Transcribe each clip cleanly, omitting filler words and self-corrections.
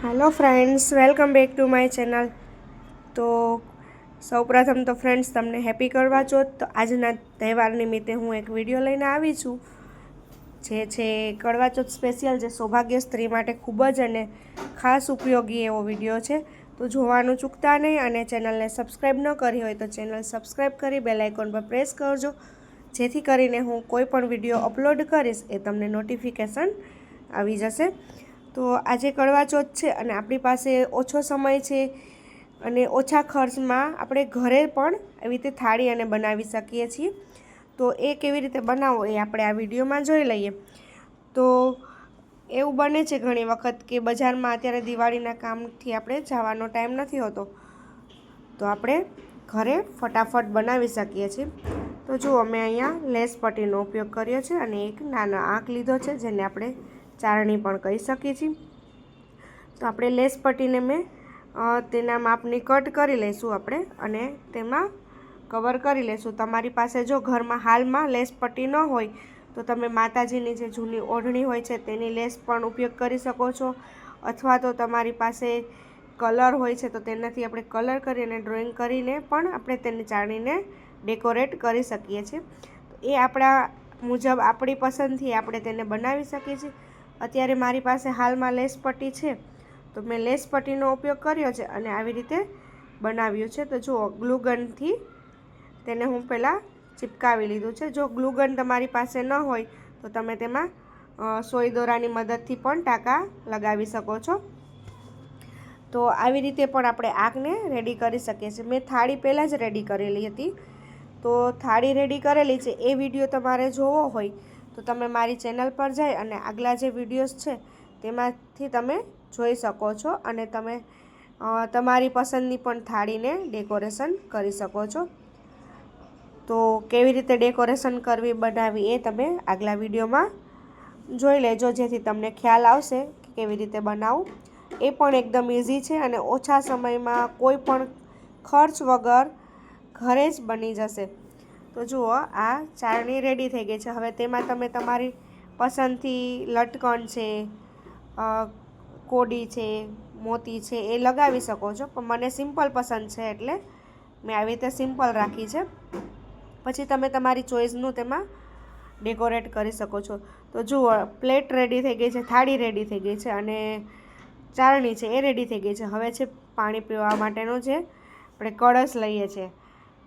Hello friends, welcome back to my channel. तो सौप्रथम तो फ्रेंड्स तमने हेपी करवा चौथ। तो आजना तहेवार निमित्ते हूँ एक विडियो लईने आवी छूं जे छे करवा चौथ स्पेशियल, जे सौभाग्य स्त्री माटे खूब ज अने खास उपयोगी एवो विडियो छे। तो जोवानुं चूकता नहीं अने चेनलने सब्सक्राइब न करी होय तो चेनल सब्सक्राइब करी बेल आइकन पर प्रेस करजो, जेथी करीने हूँ कोई पण विडियो अपलॉड करीश ए तमने नोटिफिकेशन आवी जशे। तो आज करवा चौथ है और अपनी पास ओछो समय है और ओछा खर्च में આપણે घरे पण एवी रीते थाળી અને बनावी सकीए छीए। तो ए केवी रीते बनावो ए આપણે आ विडियोमां जोई लईए। तो एवुं बने छे घणी वखत के बजारमां अत्यारे दिवाळीना कामथी આપણે जवानो टाइम नथी होतो, तो આપણે घरे फटाफट बनावी सकीए छीए। तो जुओ अमे अहींया लेस पट्टीनो उपयोग कर्यो छे अने एक नानो आंक लीधो छे जेने આપણે चारणी पण कही सकीए छीए। तो આપણે लेस पट्टीने मैं तेना मापनी कट करी लईशुं आपणे अने तेमां कवर करी लईशुं। तमारी पासे जो घरमां हालमां लेस पट्टी न होय तो तमे माताजीनी जे जूनी ओढ़णी होय छे तेनी लेस पण उपयोग करी शको छो, अथवा तो तमारी पासे कलर होय छे तो तेनाथी आपणे कलर करी अने ड्रॉइंग करीने पण आपणे तेनी चाळणीने डेकोरेट करी सकीए छीए। तो ए आपणा मुजब आपणी पसंदथी आपणे तेने बनावी सकीए छीए। अत्यारे मारी पासे हालमां लेस पट्टी छे तो मैं लेस पट्टीनो उपयोग कर्यो छे अने आवी रीते बनाव्युं छे। तो जुओ ग्लूगनथी तेने हूँ पहेला चीपकावी लीधुं छे। जो ग्लूगन तमारी पासे न होय तो तमे तेमां सोई दोरानी मददथी पण टाँका लगावी शको छो। तो आवी रीते पण आपणे आगने रेडी करी सकीए छीए। मैं थाળી पहेला ज रेडी करेली हती। तो थाળી रेडी करेली छे ए विडियो तमारे जोवो होय तो तमे मारी चेनल पर जाई अने आगला जे विडियोज छे तेमांथी तमे जोई शको छो अने तमे तमारी पसंदनी पण थाळीने डेकोरेशन करी शको छो। तो केवी रीते डेकोरेशन करवी बनावी ए तमे आगला विडियोमां जोई लेजो, जेथी तमने ख्याल आवशे के केवी रीते बनावुं। ए पण एकदम इजी छे अने ओछा समयमां कोई पण खर्च वगर घरे ज बनी जशे। तो जुओ आ चाळणी रेडी थई गई छे। हवे तेमां तमे तमारी पसंदथी लटकण छे, कोडी छे, मोती छे ए लगावी शको छो, पण मने सिम्पल पसंद छे एटले मैं आवी रीते सिम्पल राखी छे। पछी तमे तमारी चोइसनुं तेमां डेकोरेट करी शको छो। तो जुओ प्लेट रेडी थई गई छे, थाળી रेडी थई गई छे अने चाळणी छे ए रेडी थई गई छे। हवे छे पाणी पीवा माटेनो जे આપણે કળશ લઈએ છીએ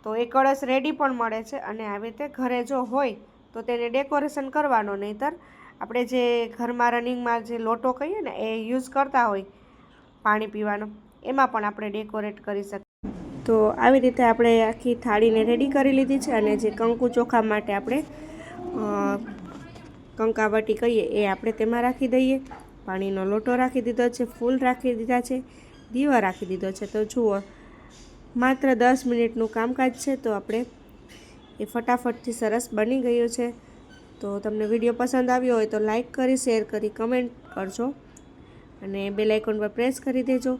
તો એ કળશ રેડી પણ મળે છે અને આવી રીતે ઘરે જો હોય તો તેને ડેકોરેશન કરવાનો, નહીંતર આપણે જે ઘરમાં રનિંગમાં જે લોટો કહીએ ને એ યુઝ કરતા હોય પાણી પીવાનો, એમાં પણ આપણે ડેકોરેટ કરી શકીએ। તો આવી રીતે આપણે આખી થાળીને રેડી કરી લીધી છે અને જે કંકુ ચોખા માટે આપણે કંકાવટી કહીએ એ આપણે તેમાં રાખી દઈએ। પાણીનો લોટો રાખી દીધો છે, ફૂલ રાખી દીધા છે, દીવા રાખી દીધો છે। તો જુઓ માત્ર 10 મિનિટનું કામકાજ છે તો આપણે એ ફટાફટથી સરસ બની ગયું છે। તો તમને વિડીયો પસંદ આવ્યો હોય તો લાઈક કરી, શેર કરી, કમેન્ટ કરજો અને બેલ આઇકોન પર પ્રેસ કરી દેજો।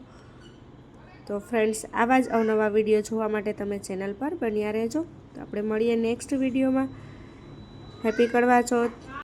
તો ફ્રેન્ડ્સ, આવા જ અવનવા વિડીયો જોવા માટે તમે ચેનલ પર બન્યા રહેજો। તો આપણે મળીએ નેક્સ્ટ વિડીયોમાં। હેપી કરવા ચોથ।